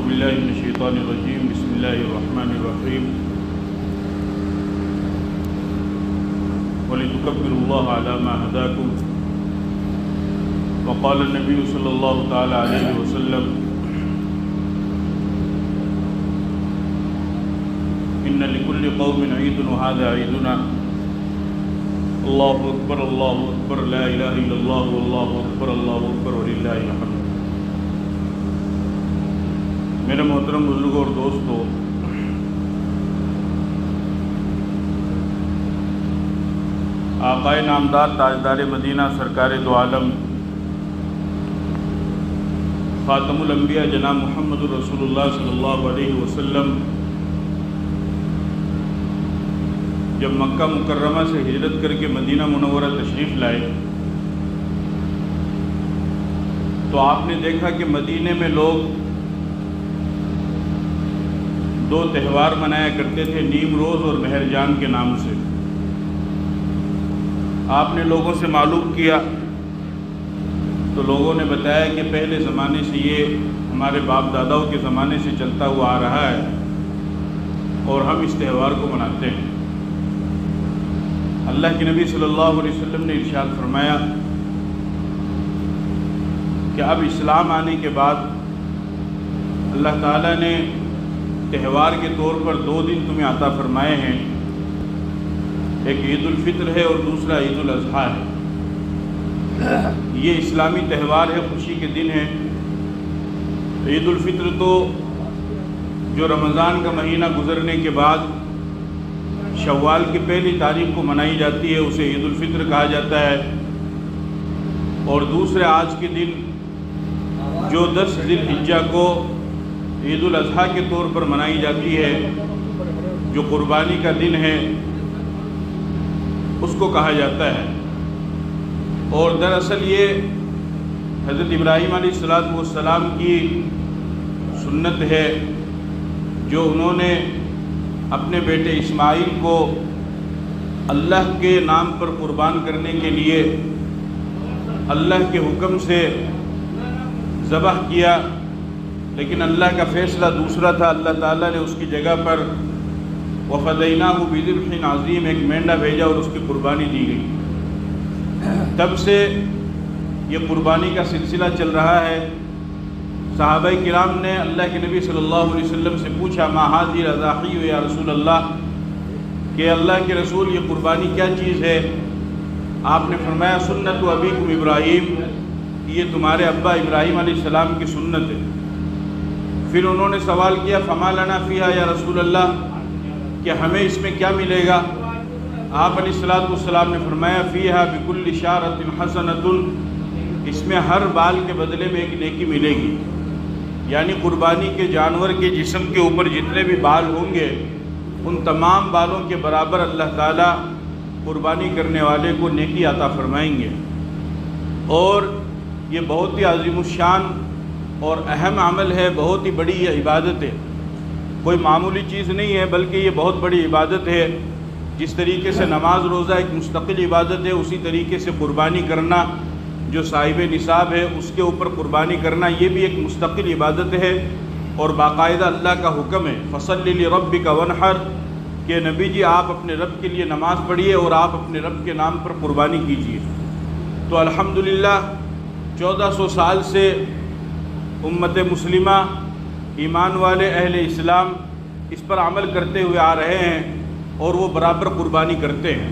باللہ من الشیطان الرجیم بسم اللہ الرحمن الرحیم وَلِتُكَبِّرُوا اللَّهَ عَلَى مَا هَدَاكُمْ وقال النبی صلی اللہ تعالی علیہ وسلم إن لكل قوم عيد وهذا عيدنا الله أكبر لا إله إلا الله والله أكبر ولله الحمد۔ میرے محترم بزرگوں اور دوستو، آقائے نامدار تاجدار مدینہ سرکار دو عالم خاتم الانبیاء جناب محمد رسول اللہ صلی اللہ علیہ وسلم جب مکہ مکرمہ سے ہجرت کر کے مدینہ منورہ تشریف لائے تو آپ نے دیکھا کہ مدینے میں لوگ دو تہوار منایا کرتے تھے، نیم روز اور مہر جان کے نام سے۔ آپ نے لوگوں سے معلوم کیا تو لوگوں نے بتایا کہ پہلے زمانے سے یہ ہمارے باپ داداؤں کے زمانے سے چلتا ہوا آ رہا ہے اور ہم اس تہوار کو مناتے ہیں۔ اللہ کے نبی صلی اللہ علیہ وسلم نے ارشاد فرمایا کہ اب اسلام آنے کے بعد اللہ تعالیٰ نے تہوار کے طور پر 2 دن تمہیں عطا فرمائے ہیں، ایک عید الفطر ہے اور دوسرا عید الاضحیٰ ہے۔ یہ اسلامی تہوار ہے، خوشی کے دن ہیں۔ عید الفطر تو جو رمضان کا مہینہ گزرنے کے بعد شوال کی پہلی تاریخ کو منائی جاتی ہے، اسے عید الفطر کہا جاتا ہے، اور دوسرے آج کے دن جو 10 ذی الحجہ کو عید الاضحیٰ کے طور پر منائی جاتی ہے، جو قربانی کا دن ہے، اس کو کہا جاتا ہے۔ اور دراصل یہ حضرت ابراہیم علیہ السلام کی سنت ہے، جو انہوں نے اپنے بیٹے اسماعیل کو اللہ کے نام پر قربان کرنے کے لیے اللہ کے حکم سے ذبح کیا، لیکن اللہ کا فیصلہ دوسرا تھا۔ اللہ تعالیٰ نے اس کی جگہ پر وَفَدَيْنَاهُ بِذِبْحٍ عَظِيمٍ ایک مینڈا بھیجا اور اس کی قربانی دی گئی۔ تب سے یہ قربانی کا سلسلہ چل رہا ہے۔ صحابہ کرام نے اللہ کے نبی صلی اللہ علیہ وسلم سے پوچھا ما هذه الأضاحی یا رسول اللہ، کہ اللہ کے رسول یہ قربانی کیا چیز ہے؟ آپ نے فرمایا سنت ابیکم ابراہیم، یہ تمہارے ابا ابراہیم علیہ السلام کی سنت ہے۔ پھر انہوں نے سوال کیا فما لنا فیہا یا رسول اللہ، کہ ہمیں اس میں کیا ملے گا؟ آپ علیہ السلام نے فرمایا فیہا بکل شعرۃ حسنۃ، اس میں ہر بال کے بدلے میں ایک نیکی ملے گی۔ یعنی قربانی کے جانور کے جسم کے اوپر جتنے بھی بال ہوں گے ان تمام بالوں کے برابر اللہ تعالیٰ قربانی کرنے والے کو نیکی عطا فرمائیں گے۔ اور یہ بہت ہی عظیم الشان اور اہم عمل ہے، بہت ہی بڑی یہ عبادت ہے، کوئی معمولی چیز نہیں ہے، بلکہ یہ بہت بڑی عبادت ہے۔ جس طریقے سے نماز روزہ ایک مستقل عبادت ہے، اسی طریقے سے قربانی کرنا جو صاحب نصاب ہے اس کے اوپر قربانی کرنا یہ بھی ایک مستقل عبادت ہے، اور باقاعدہ اللہ کا حکم ہے فصل لربک وانحر، کہ نبی جی آپ اپنے رب کے لیے نماز پڑھیے اور آپ اپنے رب کے نام پر قربانی کیجیے۔ تو الحمدللہ 1400 سال سے امت مسلمہ، ایمان والے اہل اسلام اس پر عمل کرتے ہوئے آ رہے ہیں اور وہ برابر قربانی کرتے ہیں،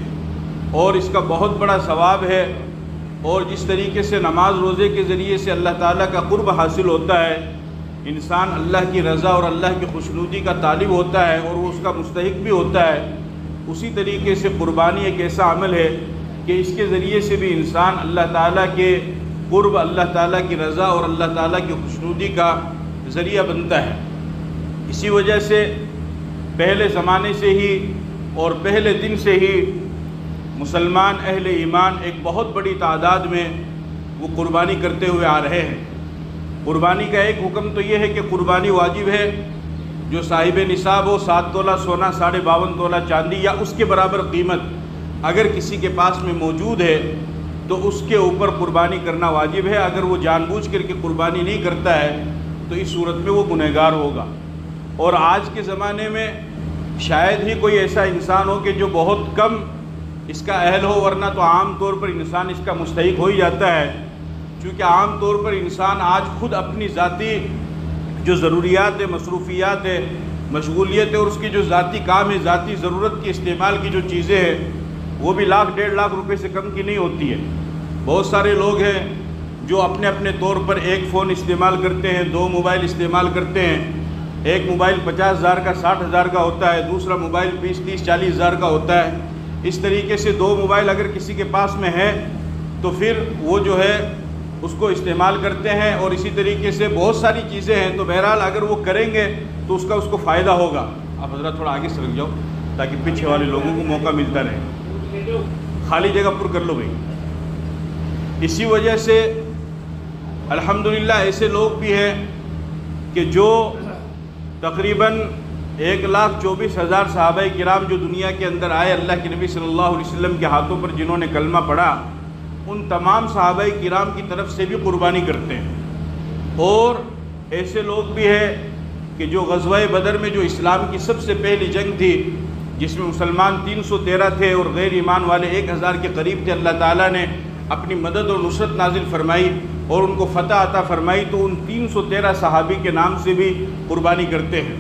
اور اس کا بہت بڑا ثواب ہے۔ اور جس طریقے سے نماز روزے کے ذریعے سے اللہ تعالیٰ کا قرب حاصل ہوتا ہے، انسان اللہ کی رضا اور اللہ کی خوشنودی کا طالب ہوتا ہے اور وہ اس کا مستحق بھی ہوتا ہے، اسی طریقے سے قربانی ایک ایسا عمل ہے کہ اس کے ذریعے سے بھی انسان اللہ تعالیٰ کے قرب، اللہ تعالیٰ کی رضا اور اللہ تعالیٰ کی خوشنودی کا ذریعہ بنتا ہے۔ اسی وجہ سے پہلے زمانے سے ہی اور پہلے دن سے ہی مسلمان اہل ایمان ایک بہت بڑی تعداد میں وہ قربانی کرتے ہوئے آ رہے ہیں۔ قربانی کا ایک حکم تو یہ ہے کہ قربانی واجب ہے، جو صاحب نصاب ہو 7 تولہ سونا 52.5 تولہ چاندی یا اس کے برابر قیمت اگر کسی کے پاس میں موجود ہے تو اس کے اوپر قربانی کرنا واجب ہے۔ اگر وہ جان بوجھ کر کے قربانی نہیں کرتا ہے تو اس صورت میں وہ گنہگار ہوگا۔ اور آج کے زمانے میں شاید ہی کوئی ایسا انسان ہو کہ جو بہت کم اس کا اہل ہو، ورنہ تو عام طور پر انسان اس کا مستحق ہو ہی جاتا ہے، چونکہ عام طور پر انسان آج خود اپنی ذاتی جو ضروریات ہے، مصروفیات ہے، مشغولیت ہے، اور اس کی جو ذاتی کام ہے، ذاتی ضرورت کے استعمال کی جو چیزیں ہیں وہ بھی لاکھ 1.5 لاکھ روپے سے کم کی نہیں ہوتی ہے۔ بہت سارے لوگ ہیں جو اپنے اپنے طور پر ایک فون استعمال کرتے ہیں، 2 موبائل استعمال کرتے ہیں۔ ایک موبائل 50,000 کا 60,000 کا ہوتا ہے، دوسرا موبائل 20, 30, 40,000 کا ہوتا ہے۔ اس طریقے سے 2 موبائل اگر کسی کے پاس میں ہے تو پھر وہ جو ہے اس کو استعمال کرتے ہیں، اور اسی طریقے سے بہت ساری چیزیں ہیں۔ تو بہرحال اگر وہ کریں گے تو اس کو فائدہ ہوگا۔ آپ حضرات تھوڑا آگے سرک جاؤ تاکہ پیچھے والے لوگوں کو موقع ملتا رہے، خالی جگہ پر کر لو بھائی۔ اسی وجہ سے الحمدللہ ایسے لوگ بھی ہیں کہ جو تقریباً 1,24,000 صحابہ کرام جو دنیا کے اندر آئے اللہ کے نبی صلی اللہ علیہ وسلم کے ہاتھوں پر، جنہوں نے کلمہ پڑھا، ان تمام صحابہ کرام کی طرف سے بھی قربانی کرتے ہیں۔ اور ایسے لوگ بھی ہیں کہ جو غزوہ بدر میں جو اسلام کی سب سے پہلی جنگ تھی، جس میں مسلمان 313 تھے اور غیر ایمان والے 1,000 کے قریب تھے، اللہ تعالیٰ نے اپنی مدد اور نصرت نازل فرمائی اور ان کو فتح عطا فرمائی، تو ان 313 صحابی کے نام سے بھی قربانی کرتے ہیں۔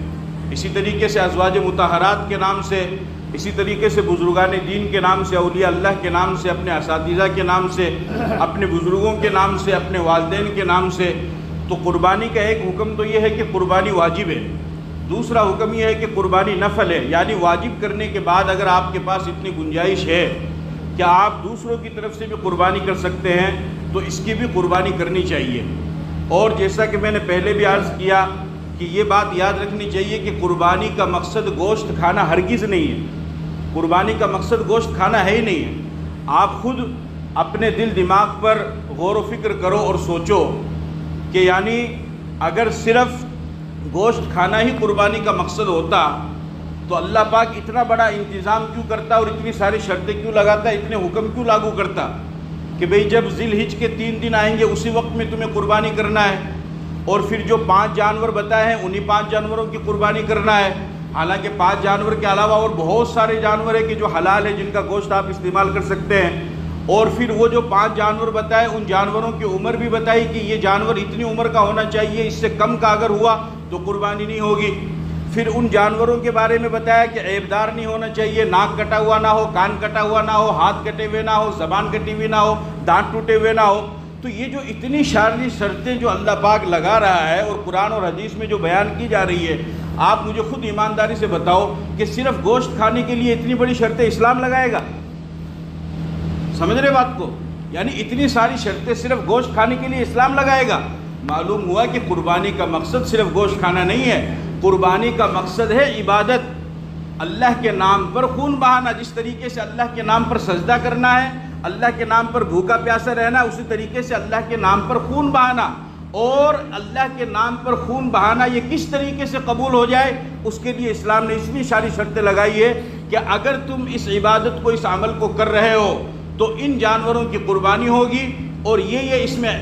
اسی طریقے سے ازواج مطہرات کے نام سے، اسی طریقے سے بزرگان دین کے نام سے، اولیاء اللہ کے نام سے، اپنے اساتذہ کے نام سے، اپنے بزرگوں کے نام سے، اپنے والدین کے نام سے۔ تو قربانی کا ایک حکم تو یہ ہے کہ قربانی واجب ہے، دوسرا حکم یہ ہے کہ قربانی نفل ہے، یعنی واجب کرنے کے بعد اگر آپ کے پاس اتنی گنجائش ہے کہ آپ دوسروں کی طرف سے بھی قربانی کر سکتے ہیں تو اس کی بھی قربانی کرنی چاہیے۔ اور جیسا کہ میں نے پہلے بھی عرض کیا کہ یہ بات یاد رکھنی چاہیے کہ قربانی کا مقصد گوشت کھانا ہرگز نہیں ہے، قربانی کا مقصد گوشت کھانا ہے ہی نہیں ہے۔ آپ خود اپنے دل دماغ پر غور و فکر کرو اور سوچو کہ یعنی اگر صرف گوشت کھانا ہی قربانی کا مقصد ہوتا تو اللہ پاک اتنا بڑا انتظام کیوں کرتا اور اتنی ساری شرطیں کیوں لگاتا، اتنے حکم کیوں لاگو کرتا کہ بھئی جب ذی الحج کے 3 دن آئیں گے اسی وقت میں تمہیں قربانی کرنا ہے، اور پھر جو 5 جانور بتائے ہیں انہی 5 جانوروں کی قربانی کرنا ہے۔ حالانکہ 5 جانور کے علاوہ اور بہت سارے جانور ہیں کہ جو حلال ہے، جن کا گوشت آپ استعمال کر سکتے ہیں، اور پھر وہ جو 5 جانور بتائے ان جانوروں کی عمر بھی بتائی کہ یہ جانور اتنی عمر کا ہونا چاہیے، اس سے کم کا اگر ہوا تو قربانی نہیں ہوگی۔ پھر ان جانوروں کے بارے میں بتایا کہ عیبدار نہیں ہونا چاہیے، ناک کٹا ہوا نہ ہو، کان کٹا ہوا نہ ہو، ہاتھ کٹے ہوئے نہ ہو، زبان کٹی ہوئی نہ ہو، دانت ٹوٹے ہوئے نہ ہو۔ تو یہ جو اتنی ساری شرطیں جو اللہ پاک لگا رہا ہے اور قرآن اور حدیث میں جو بیان کی جا رہی ہے، آپ مجھے خود ایمانداری سے بتاؤ کہ صرف گوشت کھانے کے لیے اتنی بڑی شرطیں اسلام لگائے گا؟ سمجھ رہے بات کو؟ یعنی اتنی ساری شرطیں صرف گوشت کھانے کے لیے اسلام لگائے گا؟ معلوم ہوا کہ قربانی کا مقصد صرف گوشت کھانا نہیں ہے، قربانی کا مقصد ہے عبادت، اللہ کے نام پر خون بہانا۔ جس طریقے سے اللہ کے نام پر سجدہ کرنا ہے، اللہ کے نام پر بھوکا پیاسا رہنا، اسی طریقے سے اللہ کے نام پر خون بہانا۔ اور اللہ کے نام پر خون بہانا یہ کس طریقے سے قبول ہو جائے، اس کے لیے اسلام نے اتنی ساری شرطیں لگائی ہے کہ اگر تم اس عبادت کو، اس عمل کو کر رہے ہو تو ان جانوروں کی قربانی ہوگی، اور یہ اس میں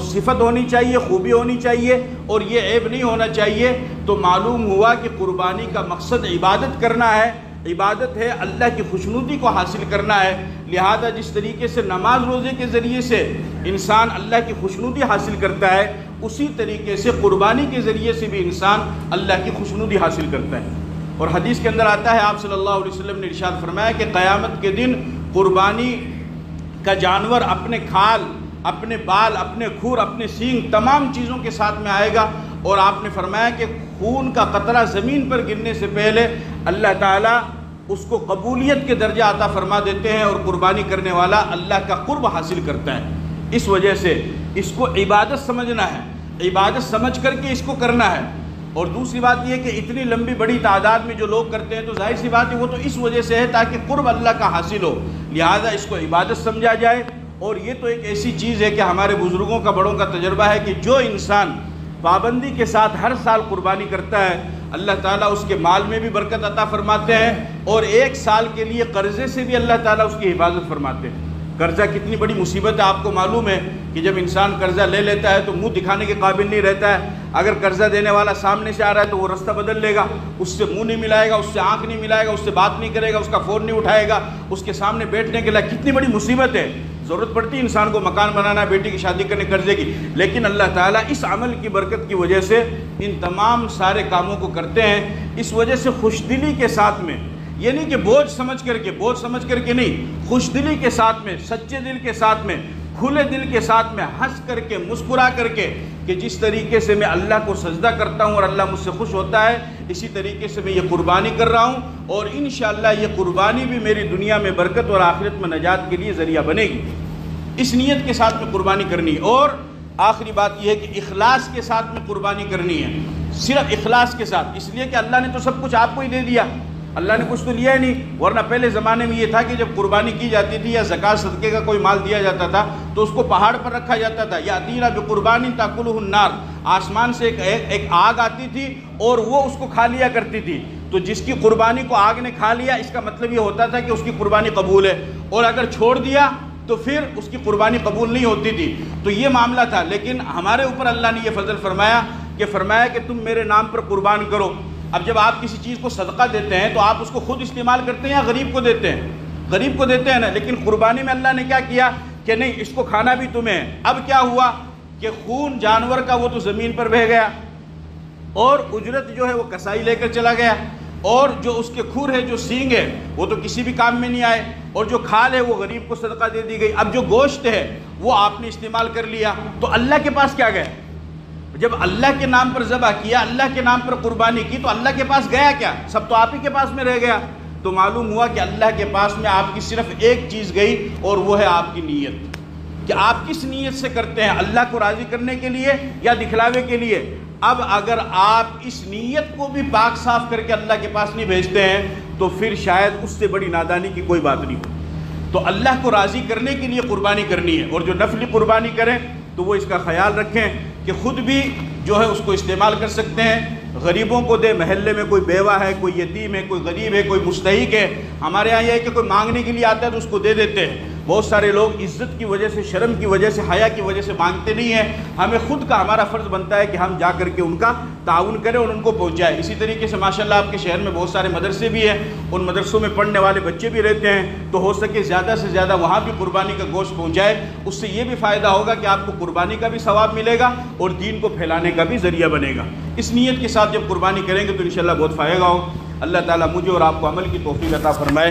صفت ہونی چاہیے، خوبی ہونی چاہیے، اور یہ عیب نہیں ہونا چاہیے۔ تو معلوم ہوا کہ قربانی کا مقصد عبادت کرنا ہے، عبادت ہے اللہ کی خوشنودی کو حاصل کرنا ہے۔ لہذا جس طریقے سے نماز روزے کے ذریعے سے انسان اللہ کی خوشنودی حاصل کرتا ہے، اسی طریقے سے قربانی کے ذریعے سے بھی انسان اللہ کی خوشنودی حاصل کرتا ہے۔ اور حدیث کے اندر آتا ہے، آپ صلی اللہ علیہ وسلم نے ارشاد فرمایا کہ قیامت کے دن قربانی کا جانور اپنے کھال، اپنے بال، اپنے کھور، اپنے سینگ، تمام چیزوں کے ساتھ میں آئے گا، اور آپ نے فرمایا کہ خون کا قطرہ زمین پر گرنے سے پہلے اللہ تعالیٰ اس کو قبولیت کے درجہ عطا فرما دیتے ہیں، اور قربانی کرنے والا اللہ کا قرب حاصل کرتا ہے۔ اس وجہ سے اس کو عبادت سمجھنا ہے، عبادت سمجھ کر کے اس کو کرنا ہے۔ اور دوسری بات یہ کہ اتنی لمبی بڑی تعداد میں جو لوگ کرتے ہیں تو ظاہر سی بات ہے وہ تو اس وجہ سے ہے تاکہ قرب اللہ کا حاصل ہو، لہذا اس کو عبادت سمجھا جائے۔ اور یہ تو ایک ایسی چیز ہے کہ ہمارے بزرگوں کا، بڑوں کا تجربہ ہے کہ جو انسان پابندی کے ساتھ ہر سال قربانی کرتا ہے، اللہ تعالیٰ اس کے مال میں بھی برکت عطا فرماتے ہیں، اور 1 سال کے لیے قرضے سے بھی اللہ تعالیٰ اس کی حفاظت فرماتے ہیں۔ قرضہ کتنی بڑی مصیبت ہے. آپ کو معلوم ہے کہ جب انسان قرضہ لے لیتا ہے تو منہ دکھانے کے قابل نہیں رہتا ہے. اگر قرضہ دینے والا سامنے سے آ رہا ہے تو وہ رستہ بدل لے گا، اس سے منہ نہیں ملائے گا، اس سے آنکھ نہیں ملائے گا، اس سے بات نہیں کرے گا، اس کا فون نہیں اٹھائے گا. اس کے سامنے بیٹھنے کے لیے کتنی بڑی مصیبت ہے. ضرورت پڑتی ہے انسان کو مکان بنانا، بیٹی کی شادی کرنے قرضے کی، لیکن اللہ تعالیٰ اس عمل کی برکت کی وجہ سے ان تمام سارے کاموں کو کرتے ہیں. اس وجہ سے خوش دلی کے ساتھ میں، یہ نہیں کہ بوجھ سمجھ کر کے نہیں، خوش دلی کے ساتھ میں، سچے دل کے ساتھ میں، کھلے دل کے ساتھ میں، ہنس کر کے، مسکرا کر کے، کہ جس طریقے سے میں اللہ کو سجدہ کرتا ہوں اور اللہ مجھ سے خوش ہوتا ہے، اسی طریقے سے میں یہ قربانی کر رہا ہوں، اور انشاءاللہ یہ قربانی بھی میری دنیا میں برکت اور آخرت میں نجات کے لیے ذریعہ بنے گی. اس نیت کے ساتھ میں قربانی کرنی ہے. اور آخری بات یہ ہے کہ اخلاص کے ساتھ میں قربانی کرنی ہے، صرف اخلاص کے ساتھ. اس لیے کہ اللہ نے تو سب کچھ آپ کو ہی دے دیا، اللہ نے کچھ تو لیا ہی نہیں. ورنہ پہلے زمانے میں یہ تھا کہ جب قربانی کی جاتی تھی یا زکوٰۃ صدقے کا کوئی مال دیا جاتا تھا تو اس کو پہاڑ پر رکھا جاتا تھا. یاتینا بقربان تاکلہ النار، آسمان سے ایک آگ آتی تھی اور وہ اس کو کھا لیا کرتی تھی. تو جس کی قربانی کو آگ نے کھا لیا، اس کا مطلب یہ ہوتا تھا کہ اس کی قربانی قبول ہے، اور اگر چھوڑ دیا تو پھر اس کی قربانی قبول نہیں ہوتی تھی. تو یہ معاملہ تھا. لیکن ہمارے اوپر اللہ نے یہ فضل فرمایا کہ تم میرے نام پر قربان کرو. اب جب آپ کسی چیز کو صدقہ دیتے ہیں تو آپ اس کو خود استعمال کرتے ہیں یا غریب کو دیتے ہیں؟ غریب کو دیتے ہیں نا. لیکن قربانی میں اللہ نے کیا کیا کہ نہیں، اس کو کھانا بھی تمہیں ہے. اب کیا ہوا کہ خون جانور کا وہ تو زمین پر بہہ گیا، اور اجرت جو ہے وہ کسائی لے کر چلا گیا، اور جو اس کے کھور ہے، جو سینگ ہے، وہ تو کسی بھی کام میں نہیں آئے، اور جو کھال ہے وہ غریب کو صدقہ دے دی گئی. اب جو گوشت ہے وہ آپ نے استعمال کر لیا، تو اللہ کے پاس کیا گیا؟ جب اللہ کے نام پر ذبح کیا، اللہ کے نام پر قربانی کی، تو اللہ کے پاس گیا کیا؟ سب تو آپ ہی کے پاس میں رہ گیا. تو معلوم ہوا کہ اللہ کے پاس میں آپ کی صرف ایک چیز گئی، اور وہ ہے آپ کی نیت، کہ آپ کس نیت سے کرتے ہیں، اللہ کو راضی کرنے کے لیے یا دکھلاوے کے لیے. اب اگر آپ اس نیت کو بھی پاک صاف کر کے اللہ کے پاس نہیں بھیجتے ہیں تو پھر شاید اس سے بڑی نادانی کی کوئی بات نہیں ہو. تو اللہ کو راضی کرنے کے لیے قربانی کرنی ہے. اور جو نفلی قربانی کریں تو وہ اس کا خیال رکھیں کہ خود بھی جو ہے اس کو استعمال کر سکتے ہیں، غریبوں کو دے. محلے میں کوئی بیوہ ہے، کوئی یتیم ہے، کوئی غریب ہے، کوئی مستحق ہے. ہمارے ہاں یہ ہے کہ کوئی مانگنے کے لیے آتا ہے تو اس کو دے دیتے ہیں. بہت سارے لوگ عزت کی وجہ سے، شرم کی وجہ سے، حیا کی وجہ سے مانگتے نہیں ہیں. ہمیں خود کا ہمارا فرض بنتا ہے کہ ہم جا کر کے ان کا تعاون کریں اور ان کو پہنچائیں. اسی طریقے سے ماشاءاللہ آپ کے شہر میں بہت سارے مدرسے بھی ہیں، ان مدرسوں میں پڑھنے والے بچے بھی رہتے ہیں، تو ہو سکے زیادہ سے زیادہ وہاں بھی قربانی کا گوشت پہنچائے. اس سے یہ بھی فائدہ ہوگا کہ آپ کو قربانی کا بھی ثواب ملے گا اور دین کو پھیلانے کا بھی ذریعہ بنے گا. اس نیت کے ساتھ جب قربانی کریں گے تو انشاءاللہ بہت فائدہ ہوگا. اللہ تعالیٰ مجھے اور آپ کو عمل کی توفیق عطا فرمائے.